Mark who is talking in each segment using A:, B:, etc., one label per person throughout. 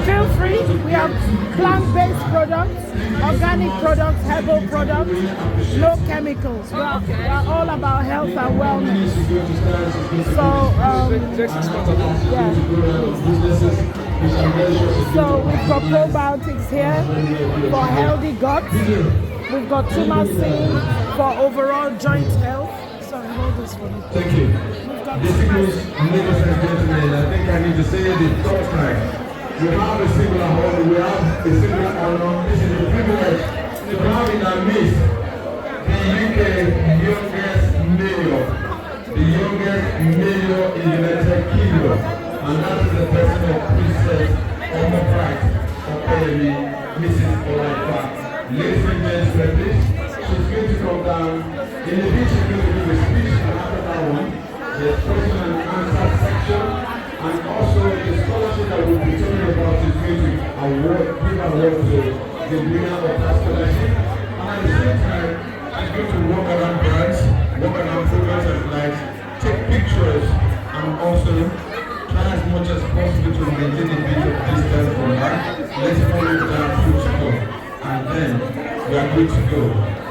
A: Feel free. We have plant-based products, organic products, herbal products, no chemicals. We are all about health and wellness. So, yeah. So we've got probiotics here for healthy guts. We've got tumacin for overall joint health. Sorry, hold this for me.
B: Thank you. Distinguished ladies and gentlemen, I think I need to say it the third time. We have a singular honor, we have a singular honor. This is a privilege to have in our midst the UK youngest mayor, the youngest mayor in the United Kingdom, and that is the person of Princess Honour Price of Atomy, Mrs. Olaifa. Ladies and gentlemen, please, she's going to come down. In the beach, she's going to give a speech, and after that one, the question and answer section, and also the scholarship that we'll be talking about is going to give award to the winner of that scholarship. And at the same time, she's going to walk around brands, walk around programs and lights, take pictures, and also try as much as possible to maintain a bit of distance from her. Let's follow that protocol, and then we are good to go.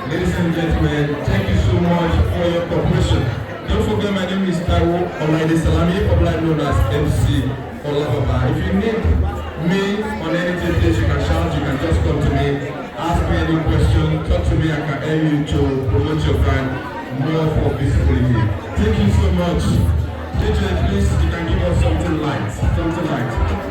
B: Ladies and gentlemen, thank you so much for your cooperation. Don't forget, my name is Taiwo Olaide Salami, popularly known as MC Olababa. If you need me on anything, please, you can shout, you can just come to me, ask me any question, talk to me, I can help you to promote your brand more for visibility. Thank you so much. DJ, please, you can give us something light, something light.